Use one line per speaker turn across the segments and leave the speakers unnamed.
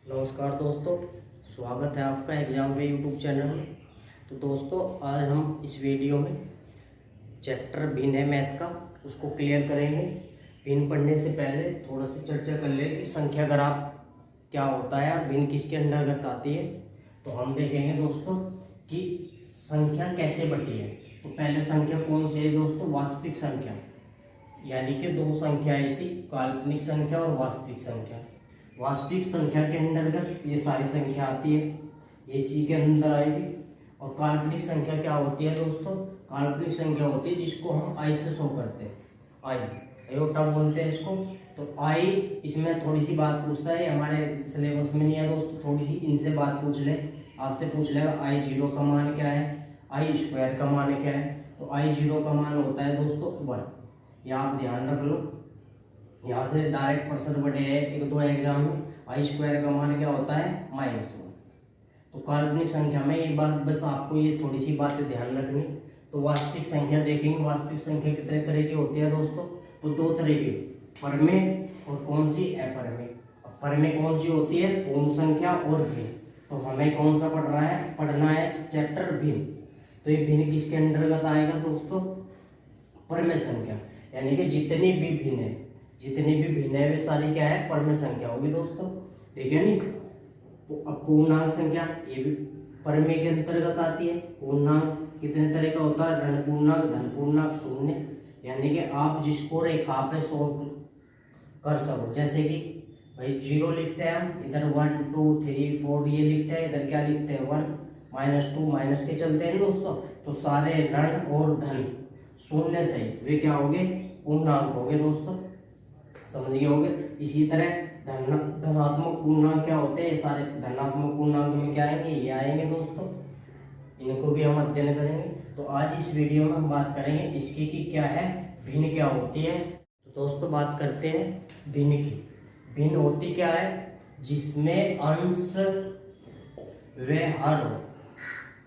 नमस्कार दोस्तों, स्वागत है आपका एग्जाम पे यूट्यूब चैनल में। तो दोस्तों, आज हम इस वीडियो में चैप्टर भिन्न है मैथ का, उसको क्लियर करेंगे। भिन्न पढ़ने से पहले थोड़ा सा चर्चा कर ले कि संख्या ग्राफ क्या होता है और भिन्न किसके अंतर्गत आती है। तो हम देखेंगे दोस्तों कि संख्या कैसे बटी है। तो पहले संख्या कौन सी है दोस्तों? वास्तविक संख्या, यानी कि दो संख्याएं थी, काल्पनिक संख्या और वास्तविक संख्या। वास्तविक संख्या के अंतर्गत ये सारी संख्या आती है, ये इसी के अंदर आएगी। और काल्पनिक संख्या क्या होती है दोस्तों? काल्पनिक संख्या होती है जिसको हम आई से शो करते हैं, आई आयोटा बोलते हैं इसको। तो आई, इसमें थोड़ी सी बात पूछता है, हमारे सिलेबस में नहीं है दोस्तों, थोड़ी सी इनसे बात पूछ ले, आपसे पूछ लेगा आई जीरो का मान क्या है, आई स्क्वायर का मान क्या है। तो आई जीरो का मान होता है दोस्तों 1, यह आप ध्यान रख लो। यहाँ से डायरेक्ट प्रश्न बटे हैं एक दो एग्जाम में। आई स्क्वायर का मान क्या होता है? -1। तो काल्पनिक संख्या में ये बात, बस आपको ये थोड़ी सी बातें ध्यान रखनी। तो वास्तविक संख्या देखेंगे, वास्तविक संख्या कितने तरह की होती है दोस्तों? तो दो तरह की, परमेय और कौन सी? अपरमेय। परमेय कौन सी होती है? पूर्ण संख्या और भिन्न। तो हमें कौन सा पढ़ना है चैप्टर भिन्न। तो ये भिन्न किसके अंतर्गत आएगा दोस्तों? परमेय संख्या, यानी कि जितनी भी भिन्न है, जितनी भी भिन्न है वे सारी क्या है? परमेय संख्या होगी दोस्तों, ठीक है नी। अब पूर्णांक संख्या ये भी परमेय के अंतर्गत आती है। पूर्णांक कितने तरह का होता है? ऋण पूर्णांक, धन पूर्णांक, शून्य, यानी कि आप जिसको रेखा पे सॉल्व कर सको। जैसे कि भाई 0 लिखते हैं हम, इधर 1 2 3 4 ये लिखते हैं, इधर क्या लिखते हैं 1 -2 माइनस के चलते हैं दोस्तों। तो सारे ऋण और धन शून्य से वे क्या होंगे? पूर्णांक होंगे दोस्तों, समझ गए होंगे। इसी तरह धनात्मक पूर्णांक क्या होते हैं? ये सारे धनात्मक पूर्णांक में क्या आएंगे? ये आएंगे दोस्तों, इनको भी हम अध्ययन करेंगे। तो आज इस वीडियो में हम बात करेंगे इसकी कि क्या है, भिन्न क्या होती है। तो दोस्तों बात करते हैं भिन्न की। भिन्न होती क्या है? जिसमें अंश व हर हो,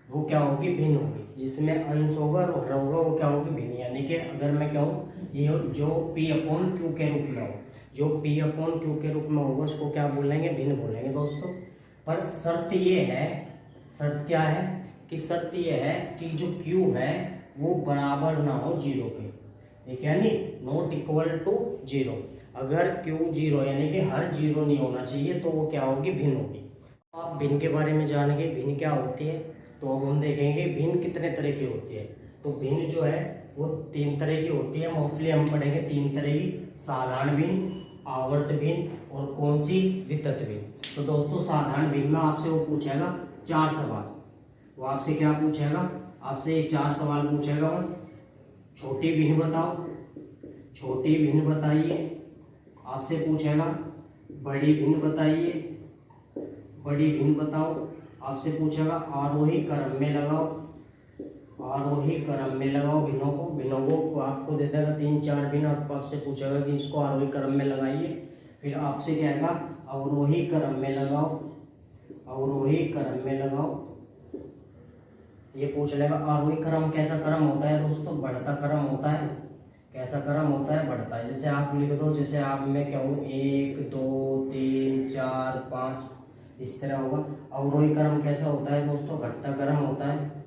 वो क्या होगी? भिन्न होगी। जिसमें अंश होगा और हर होगा वो क्या होगी? भिन्न। यानी कि अगर मैं कहूँ ये जो P/Q के रूप में हो, जो P/Q के रूप में होगा उसको क्या बोलेंगे? भिन्न बोलेंगे दोस्तों। पर शर्त ये है, शर्त क्या है कि शर्त ये है कि जो Q है वो बराबर ना हो 0 के, ठीक है नी, नॉट इक्वल टू 0। अगर Q 0 यानी कि हर 0 नहीं होना चाहिए तो वो क्या होगी? भिन्न होगी। आप भिन्न के बारे में जानेंगे, भिन्न क्या होती है। तो अब हम देखेंगे भिन्न कितने तरह की होती है। तो भिन्न जो है वो 3 तरह की होती है। मोस्टली हम पढ़ेंगे 3 तरह की, साधारण भिन्न, आवर्त भिन्न और कौन सी? वितत भिन्न। तो दोस्तों साधारण भिन्न में आपसे वो पूछेगा 4 सवाल। वो आपसे क्या पूछेगा? आपसे ये 4 सवाल पूछेगा बस। छोटी भिन्न बताओ, छोटी भिन्न बताइए। आपसे पूछेगा बड़ी भिन्न बताइए, बड़ी भिन्न बताओ। आपसे पूछेगा आरोही क्रम में लगाओ, आरोही क्रम में लगाओ भिन्नों को। भिन्नों को आपको दे देगा 3-4 भिन्न, आपसे पूछेगा कि इसको आरोही क्रम में लगाइए। फिर आपसे कहेगा अवरोही क्रम में लगाओ, अवरोही क्रम में लगाओ। ये पूछ लेगा आरोही क्रम कैसा क्रम होता है दोस्तों? बढ़ता क्रम होता है। कैसा क्रम होता है? बढ़ता है। जैसे आप लिख दो, जैसे आप मैं कहूँ 1 2 3 4 5 इस तरह होगा। अवरोही क्रम कैसा होता है दोस्तों? घटता क्रम होता है,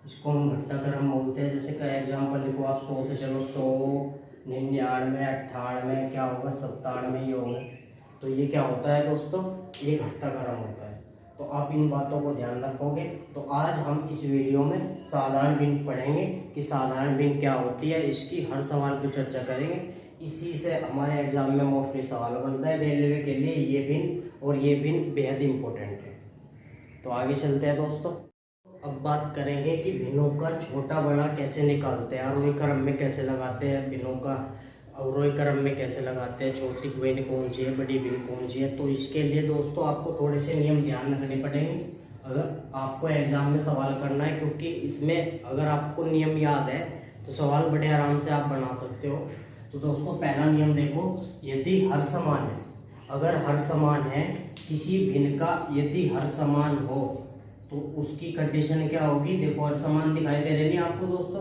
इसको हम घटता क्रम बोलते हैं। जैसे का एग्जाम्पल लिखो आप, 100 से चलो 100 99 98 क्या होगा? 97 ये होगा। तो ये क्या होता है दोस्तों? ये घटता क्रम होता है। तो आप इन बातों को ध्यान रखोगे। तो आज हम इस वीडियो में साधारण भिन्न पढ़ेंगे कि साधारण भिन्न क्या होती है, इसकी हर सवाल पर चर्चा करेंगे। इसी से हमारे एग्जाम में मोस्टली सवाल बनता है रेलवे के लिए। ये भिन्न और ये भिन्न बेहद इंपॉर्टेंट है। तो आगे चलते हैं दोस्तों। अब बात करेंगे कि भिन्नों का छोटा बड़ा कैसे निकालते हैं, आरोही क्रम में कैसे लगाते हैं भिन्नों का, अवरोही क्रम में कैसे लगाते हैं, छोटी भिन्न कौन सी है, बड़ी भिन्न कौन सी है। तो इसके लिए दोस्तों आपको थोड़े से नियम ध्यान रखने पड़ेंगे अगर आपको एग्जाम में सवाल करना है, क्योंकि इसमें अगर आपको नियम याद है तो सवाल बड़े आराम से आप बना सकते हो। तो दोस्तों पहला नियम देखो, यदि हर समान है, अगर हर समान है किसी भिन्न का, यदि हर समान हो तो उसकी कंडीशन क्या होगी? देखो हर समान दिखाई दे रहे नहीं आपको दोस्तों।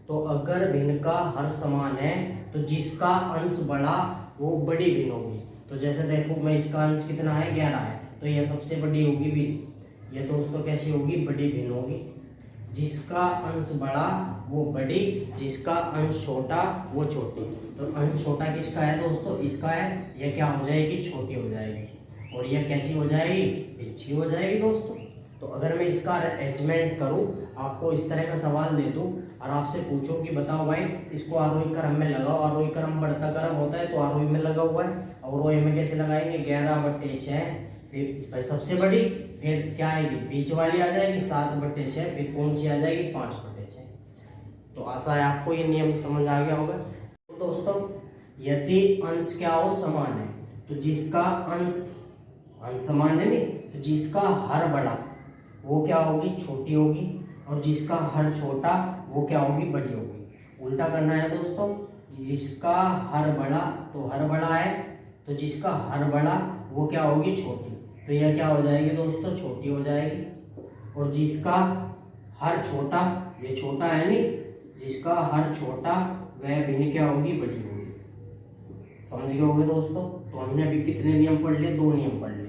तो अगर भिन्न का हर समान है तो जिसका अंश बड़ा वो बड़ी भिन्न होगी। तो जैसे देखो मैं, इसका अंश कितना है? 11 है, तो यह सबसे बड़ी होगी भिन्न। यह दोस्तों कैसी होगी, बड़ी भिन्न होगी। जिसका अंश बड़ा वो बड़ी, जिसका अंश छोटा वो छोटी। तो अंश छोटा किसका है दोस्तों, इसका है। यह क्या हो जाएगी, छोटी हो जाएगी। और यह कैसी हो जाएगी, भिन्न हो जाएगी दोस्तों। तो अगर मैं इसका अरेंजमेंट करूं, आपको इस तरह का सवाल दे दूं और आपसे पूछो कि बताओ भाई इसको आरोही क्रम में लगाओ, आरोही क्रम बढ़ता क्रम होता है तो आरोही में लगा हुआ है, अवरोही में कैसे लगाएंगे, 11/6। फिर भाई सबसे बड़ी, फिर क्या आएगी, बीच वाली आ जाएगी 7/6, फिर कौन सी आ जाएगी, 5/6। तो आशा है आपको ये नियम समझ आ गया होगा। तो दोस्तों यदि अंश क्या हो, समान है, तो जिसका अंश समान है नहीं, तो जिसका हर बड़ा वो क्या होगी, छोटी होगी, और जिसका हर छोटा वो क्या होगी, बड़ी होगी। उल्टा करना है दोस्तों, जिसका हर बड़ा, तो हर बड़ा है, तो जिसका हर बड़ा वो क्या होगी, छोटी। तो यह क्या हो जाएगी दोस्तों, छोटी हो जाएगी। और जिसका हर छोटा, ये छोटा है नहीं, जिसका हर छोटा वह भिन्न क्या होगी, बड़ी होगी। समझ गए होंगे दोस्तों। तो हमने अभी कितने नियम पढ़ लिए, 2 नियम पढ़ लिए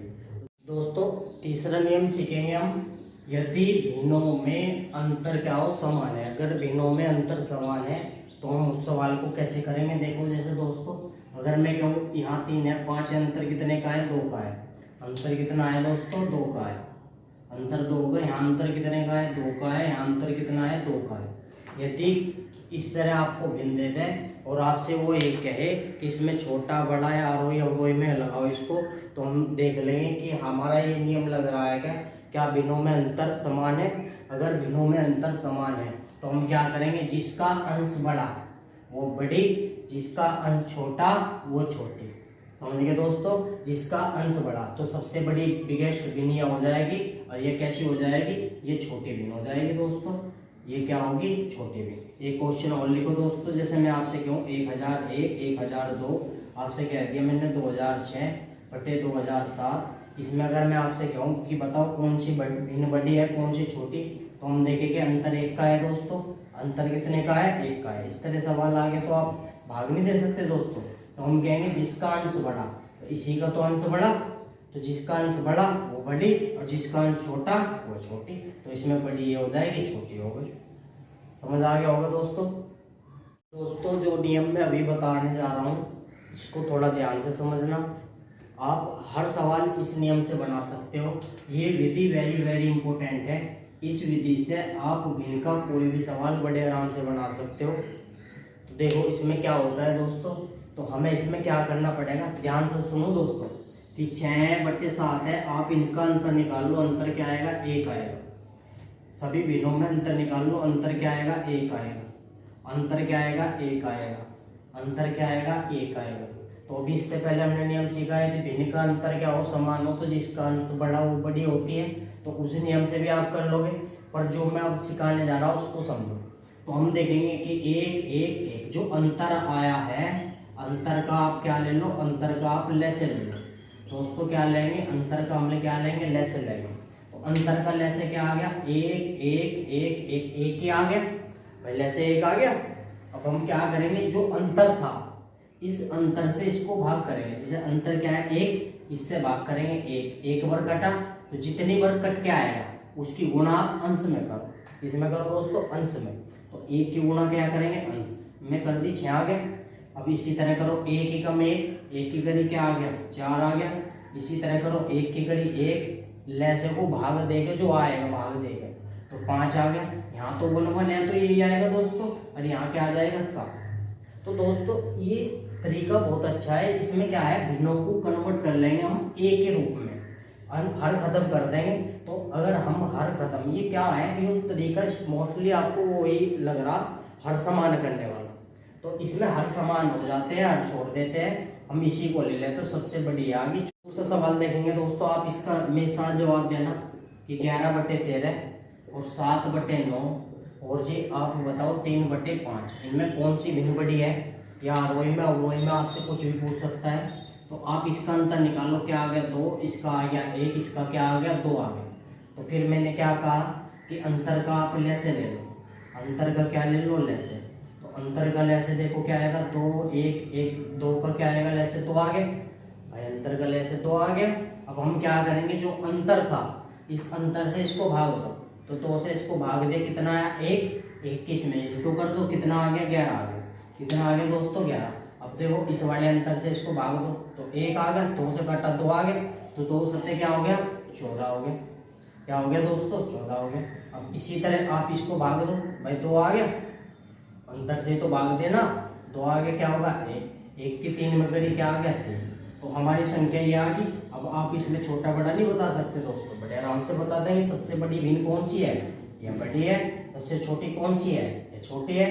दोस्तों। तीसरा नियम सीखेंगे हम, यदि भिन्नों में अंतर क्या हो, समान है। अगर भिन्नों में अंतर समान है तो हम उस सवाल को कैसे करेंगे, देखो जैसे दोस्तों अगर मैं कहूँ यहाँ 3 है, 5 है, अंतर कितने का है, 2 का है। अंतर कितना है दोस्तों, 2 का है। अंतर 2 का, यहाँ अंतर कितने का है, 2 का है। यहाँ अंतर कितना है, 2 का है। यदि इस तरह आपको भिन्न दे दें और आपसे वो ये कहे कि इसमें छोटा बड़ा या आरोही अवरोही में लगाओ इसको, तो हम देख लेंगे कि हमारा ये नियम लग रहा है क्या भिन्नों में अंतर समान है। अगर भिन्नों में अंतर समान है तो हम क्या करेंगे, जिसका अंश बड़ा वो बड़ी, जिसका अंश छोटा वो छोटी। समझ गए दोस्तों, जिसका अंश बड़ा, तो सबसे बड़ी बिगेस्ट भिन्न हो जाएगी, और ये कैसी हो जाएगी, ये छोटी भिन्न हो जाएगी दोस्तों। ये क्या होगी, छोटी भिन्न। एक क्वेश्चन और लिखो दोस्तों, जैसे मैं आपसे कहूँ 1001, 1002, आपसे कह दिया मैंने 2006/2007। इसमें अगर मैं आपसे कहूँ कि बताओ कौन सी भिन्न बड़ी है, कौन सी छोटी, तो हम देखेंगे अंतर 1 का है दोस्तों। अंतर कितने का है, 1 का है। इस तरह सवाल आ गया तो आप भाग नहीं दे सकते दोस्तों। तो हम कहेंगे जिसका अंश बड़ा, तो इसी का तो अंश बड़ा, तो जिसका अंश बड़ा वो बड़ी, और जिसका अंश छोटा वो छोटी। तो इसमें बड़ी ये हो जाएगी, छोटी हो गई। समझ आ गया होगा दोस्तों जो नियम मैं अभी बताने जा रहा हूँ इसको थोड़ा ध्यान से समझना। आप हर सवाल इस नियम से बना सकते हो। ये विधि वेरी वेरी इंपॉर्टेंट है। इस विधि से आप भिन्न का कोई भी सवाल बड़े आराम से बना सकते हो। तो देखो इसमें क्या होता है दोस्तों, तो हमें इसमें क्या करना पड़ेगा, ध्यान से सुनो दोस्तों कि 6/7 है, आप इनका अंतर निकाल लो। अंतर क्या आएगा, 1 आएगा। सभी भिन्नों में अंतर निकाल लो, अंतर क्या आएगा, 1 आएगा। अंतर क्या आएगा, 1 आएगा। अंतर क्या आएगा, 1 आएगा। तो अभी इससे पहले हमने नियम सीखा है कि भिन्न का अंतर क्या हो, समान हो, तो जिसका अंश बड़ा वो बड़ी होती है। तो उस नियम से भी आप कर लोगे, पर जो मैं अब सिखाने जा रहा हूँ उसको समझो। तो हम देखेंगे कि 1 जो अंतर आया है, अंतर का आप क्या ले लो, अंतर का आप लेसे ले लो दोस्तों। क्या लेंगे, अंतर का हमने क्या लेंगे, लेसे लेंगे। तो अंतर का लेसे क्या आ गया, 1 ही आ गया भाई, लेसे 1 आ गया। अब हम क्या करेंगे, जो अंतर था इस अंतर से इसको भाग करेंगे। जैसे अंतर क्या है, 1, इससे भाग करेंगे 1 बार कटा, तो जितनी बार कट के आएगा उसकी गुणा अंश में करो। इसमें करो दोस्तों, अंश में। तो 1 की गुणा क्या करेंगे, अंश में कर दी, 6 आ गया। अब इसी तरह करो 1 एकम 1 की करी क्या आ गया, 4 आ गया। इसी तरह करो 1 की करी 1, लेसे को भाग देगा, जो आएगा भाग देगा, तो 5 आ गया। यहाँ तो 1 है तो यही आएगा दोस्तों, और यहाँ क्या आ जाएगा, 7। तो दोस्तों ये तरीका बहुत अच्छा है। इसमें क्या है, भिन्नों को कन्वर्ट कर लेंगे हम ए के रूप में, हर खत्म कर देंगे। तो अगर हम हर खत्म, ये क्या है, ये तरीका मोस्टली आपको वही लग रहा, हर समान करने वाला। तो इसमें हर समान हो जाते हैं, हर छोड़ देते हैं, हम इसी को ले लेते हैं। तो सबसे बड़ी आगे दूसरा सवाल देखेंगे दोस्तों। आप इसका मेरे साथ जवाब देना कि 11/13 और 7/9, और जी आप बताओ 3/5, इनमें कौन सी भिन्न बड़ी है, या आरोही में अवरोही में आपसे कुछ भी पूछ सकता है। तो आप इसका अंतर निकालो, क्या आ गया, 2, इसका आ गया 1, इसका क्या आ गया, 2 आ गया। तो फिर मैंने क्या कहा कि अंतर का आप लेसे ले लो, अंतर का क्या ले लो, लेसे। तो अंतर का लेसे देखो क्या आएगा, 2, 1, 1, 2 का क्या आएगा, लेसे 2 आ गया भाई। अंतर का लेसे 2 आ गया। अब हम क्या करेंगे, जो अंतर था इस अंतर से इसको भाग दो, तो 2 से इसको भाग दे, कितना आया 1, 21 में इंटू कर दो, कितना आ गया 11 आ गया। कितना आ गया दोस्तों 11। अब देखो इस वाले अंतर से इसको भाग दो, तो 1 आ गया, 2 से काटा 2 आ गया, तो 2 सत्ते क्या हो गया 14 हो गया। क्या हो गया दोस्तों 14 हो गया। अब इसी तरह आप इसको भाग दो, भाई 2 आ गया, अंतर से तो भाग देना, 2 आ गया क्या होगा 1, 1 की 3 में करी क्या आ गया 3, तो हमारी संख्या ये आ गई। अब आप इसमें छोटा बड़ा नहीं बता सकते दोस्तों, बड़े आराम से बता देंगे। सबसे बड़ी भिन्न कौन सी है, ये बड़ी है। सबसे छोटी कौन सी है, ये छोटी है।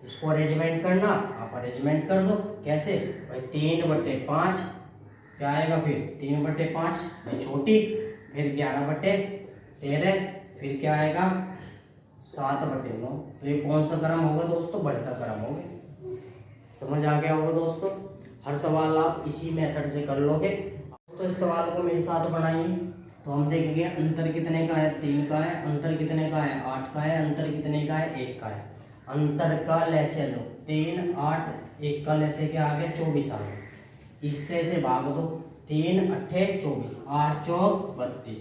इसको अरेंजमेंट करना, आप अरेंजमेंट कर दो। कैसे भाई 3/5 क्या आएगा, फिर 3/5 भाई छोटी, फिर 11/13, फिर क्या आएगा 7/9। तो ये कौन सा क्रम होगा दोस्तों, बढ़ता क्रम होगा। समझ आ गया होगा दोस्तों। हर सवाल आप इसी मेथड से कर लोगे। तो इस सवाल को मेरे साथ बनाइए, तो हम देखेंगे अंतर कितने का है 3 का है, अंतर कितने का है 8 का है, अंतर कितने का है 1 का है। अंतर का लैसे लो, 3 8, 1 का लैसे क्या आ गया 24 आ गया। इससे से भाग दो, 3 8 24, 8 चौक 32,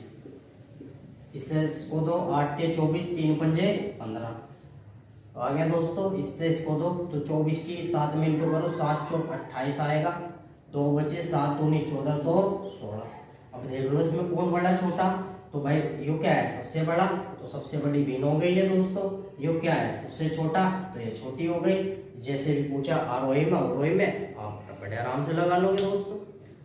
इससे इसको दो 8 के 24, 3 पंजे 15 आ गया दोस्तों। इससे इसको दो, तो 24 की 7 में इंटू करो, 7 चौक 28 आएगा, 2 बचे, 7 दूनी 14, 2 16। अब देख लो इसमें कौन बड़ा छोटा, तो भाई यो क्या है सबसे बड़ा, तो सबसे बड़ी भिन्न हो गई है दोस्तों। यो क्या है सबसे छोटा, तो ये छोटी हो गई। जैसे भी पूछा आरोही में अवरोही में, आप बड़े आराम से लगा लोगे दोस्तों।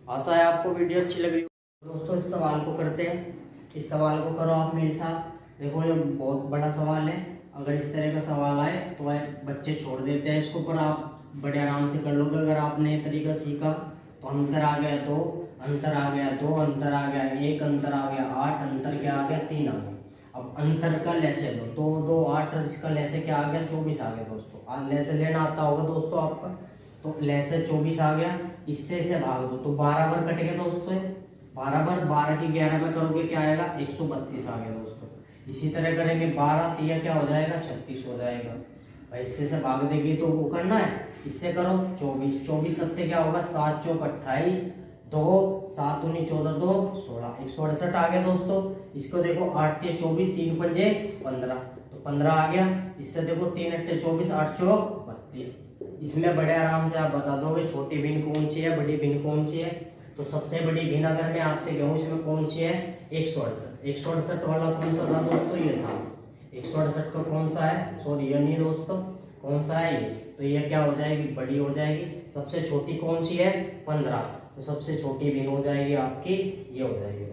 आशा है आपको वीडियो अच्छी लग रही हो दोस्तों। इस सवाल को करते हैं, इस सवाल को करो आप मेरे साथ। देखो ये बहुत बड़ा सवाल है, अगर इस तरह का सवाल आए तो बच्चे छोड़ देते हैं इसको, पर आप बड़े आराम से कर लोगे अगर आपने ये तरीका सीखा। तो अंतर आ गया 2, अंतर आ गया 2, अंतर आ गया 1, अंतर आ गया 8, अंतर क्या आ गया 3 आ गया। अब अंतर का लैसे लो, 2 2 8, और इसका लैसे क्या आ गया 24 आ गया दोस्तों। लैसे लेना आता होगा दोस्तों आपका, तो लैसे 24 आ गया। इससे इसे भाग दो, तो 12 बार कट गया दोस्तों। 12 बार 12 की 11 में करोगे क्या आएगा 132 आ गया दोस्तों। इसी तरह करेंगे 12 3 क्या हो जाएगा 36 हो जाएगा। भाई इससे से भाग देगी तो वो करना है, इससे करो 24, 24 सत्ते क्या होगा 7 चौक 28, 2 7 दूनी 14, 2 16, 168 आ गया दोस्तों। इसको देखो 8 के 24, 3 पंजे 15, तो 15 आ गया। इससे देखो 3 8 24, 8 चौक 32। इसमें बड़े आराम से आप बता दोगे छोटी भिन्न कौन सी है, बड़ी भिन्न कौन सी है। तो सबसे बड़ी भिन्न अगर मैं आपसे कहूँ इसमें कौन सी है 168। 168 वाला कौन सा था दोस्तों, ये था। 168 का कौन सा है, सॉरी ये नहीं दोस्तों, कौन सा है ये, तो ये क्या हो जाएगी बड़ी हो जाएगी। सबसे छोटी कौन सी है 15, तो सबसे छोटी भिन्न हो जाएगी आपकी ये हो जाएगी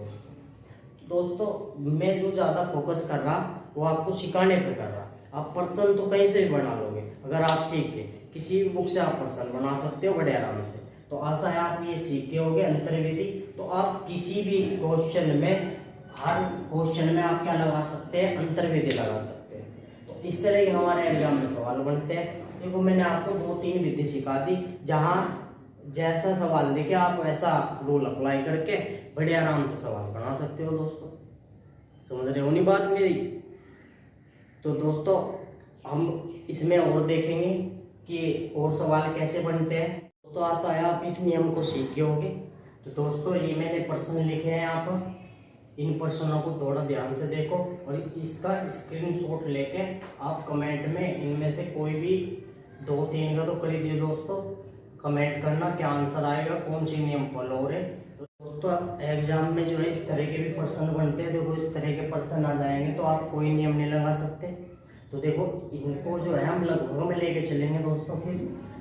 दोस्तों। मैं जो ज़्यादा फोकस कर रहा वो आपको सिखाने पे कर रहा। आप पर्सन तो कहीं से भी बना लोगे, अगर आप सीख के किसी भी बुक से आप पर्सन बना सकते हो बड़े आराम से। तो आशा है आप ये सीख के होगे अंतर्विधि। तो आप किसी भी क्वेश्चन में, हर क्वेश्चन में आप क्या लगा सकते हैं अंतर्विधि लगा सकते हैं। तो इस तरह के हमारे एग्जाम में सवाल बनते हैं। देखो मैंने आपको 2-3 विधि सिखा दी, जहाँ जैसा सवाल देखे आप वैसा रूल अप्लाई करके बड़े आराम से सवाल बना सकते हो दोस्तों। समझ रहे हो नहीं बात मेरी। तो दोस्तों हम इसमें और देखेंगे कि और सवाल कैसे बनते हैं। तो आशा है आप इस नियम को सीख होगे। तो दोस्तों ये मैंने प्रश्न लिखे हैं यहाँ पर, इन प्रश्नों को थोड़ा ध्यान से देखो और इसका स्क्रीनशॉट लेके आप कमेंट में इनमें से कोई भी 2-3 का तो कर ही दिए दोस्तों। कमेंट करना क्या आंसर आएगा, कौन सी नियम फॉलो हो रहे। तो दोस्तों एग्जाम में जो है इस तरह के भी प्रश्न बनते हैं। देखो इस तरह के प्रश्न आ जाएंगे तो आप कोई नियम नहीं लगा सकते। तो देखो इनको जो है हम लगभग में लेके चलेंगे दोस्तों फिर।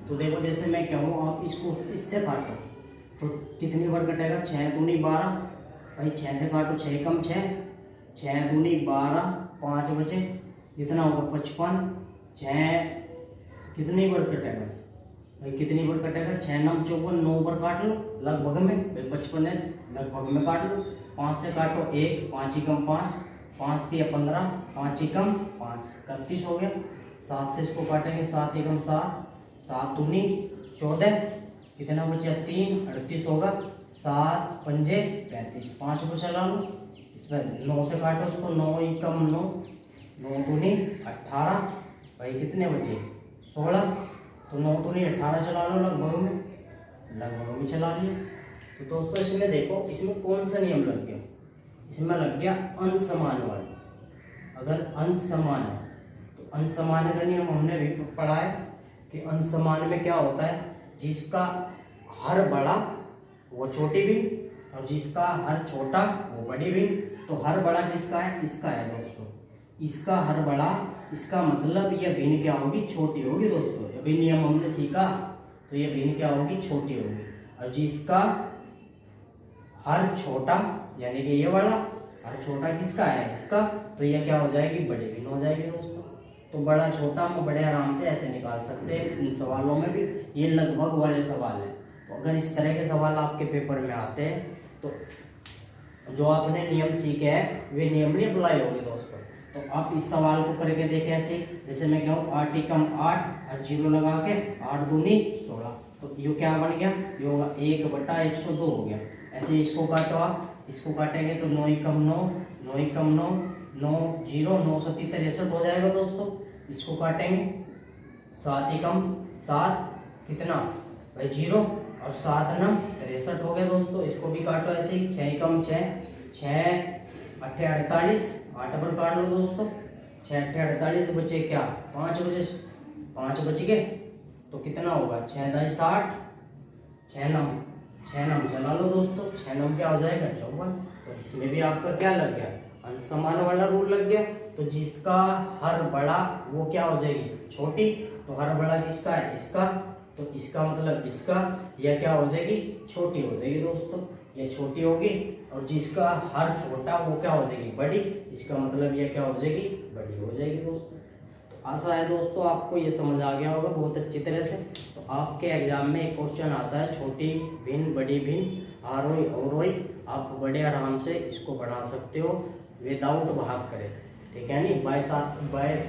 तो देखो जैसे मैं कहूँ आप इसको इससे काटो तो कितनी बार कटेगा 6 दूनी 12, भाई 6 से काटो 6 कम 6, 6 दूनी 12, 5 बचे कितना होगा 55। 6 कितनी बार कटेगा भाई, कितनी बार कटेगा 6 9 54, 9 बार काट लो लगभग में, भाई 55 है लगभग में काट लो। 5 से काटो 1, 5 ही कम 5, 5 दिया 15, 5 ही कम 5, 31 हो गया। 7 से इसको काटेंगे 7 ही कम 7, 7 दूनी 14, कितना बचा 3, 38 होगा। 7 पंजे 35, 5 को चला लो। इसमें 9 से काटो उसको 9 ही कम 9, 9 दूनी 18, भाई कितने बचे 16, तो 9 दूनी 18 चला लो लगभग में चला लिया। तो दोस्तों इसमें देखो, इसमें कौन सा नियम लग गया, इसमें लग गया अंश समान वाला। अगर अंश समान है तो अंश समान का नियम हमने भी पढ़ा है कि अंश समान में क्या होता है, जिसका हर बड़ा वो छोटी भिन्न और जिसका हर छोटा वो बड़ी भिन्न। तो हर बड़ा किसका है, इसका है दोस्तों, इसका हर बड़ा, इसका मतलब यह भिन्न क्या होगी, छोटी होगी दोस्तों। अभी नियम हमने सीखा, तो यह भिन्न क्या होगी, छोटी होगी। और जिसका हर छोटा, यानी कि ये वाला हर छोटा किसका है, इसका, तो यह क्या हो जाएगी, बड़ी भिन्न हो जाएगी दोस्तों। तो बड़ा छोटा हम बड़े आराम से ऐसे निकाल सकते हैं इन सवालों में भी। ये लगभग वाले सवाल है। तो अगर इस तरह के सवाल आपके पेपर में आते हैं तो जो आपने नियम सीखे हैं वे नियम नहीं अप्लाई होंगे दोस्तों। तो आप इस सवाल को करके देखें ऐसे, जैसे मैं कहूँ 8 एकम 8 और 0 लगा के 8 दूनी 16, तो ये क्या बन गया, ये होगा 1/102 हो गया। ऐसे इसको काटो आप, इसको काटेंगे तो 9 एकम 9, 9 एकम 9, 9 0 9 सती 63 हो जाएगा दोस्तों। इसको काटेंगे 7 एकम 7 कितना भाई 0 और 7 9 63 हो गया दोस्तों। इसको भी काटो ऐसे ही, 6 एकम 6, 6 8 48, 8 पर काट लो दोस्तों, 6 8 48 बचे क्या 5 बचे, 5 बच गए तो कितना होगा 6 10 60, 6 9 चला लो दोस्तों, 6 9 क्या हो जाएगा 54। तो इसमें भी आपका क्या लग गया, अंश समान वाला रूल लग गया। तो जिसका हर बड़ा वो क्या हो जाएगी, छोटी। तो हर बड़ा किसका है, इसका, तो इसका मतलब इसका, यह क्या हो जाएगी, छोटी हो जाएगी दोस्तों, यह छोटी होगी। और जिसका हर छोटा वो क्या हो जाएगी, बड़ी, इसका मतलब यह क्या हो जाएगी, बड़ी हो जाएगी दोस्तों। तो आशा है दोस्तों आपको ये समझ आ गया होगा बहुत अच्छी तरह से। तो आपके एग्जाम में एक क्वेश्चन आता है छोटी भिन्न बड़ी भिन्न आरोही अवरोही, आप बड़े आराम से इसको बना सकते हो विदाउट भाग करे, ठीक है नहीं, बाय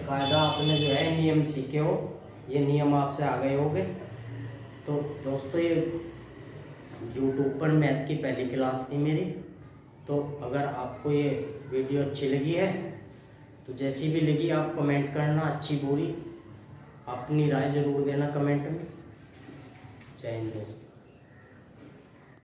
कायदा आपने जो है नियम सीखे हो, ये नियम आपसे आ गए होंगे। तो दोस्तों ये यूट्यूब पर मैथ की पहली क्लास थी मेरी। तो अगर आपको ये वीडियो अच्छी लगी है तो जैसी भी लगी आप कमेंट करना, अच्छी बुरी अपनी राय जरूर देना कमेंट में। जय हिंद दोस्तों।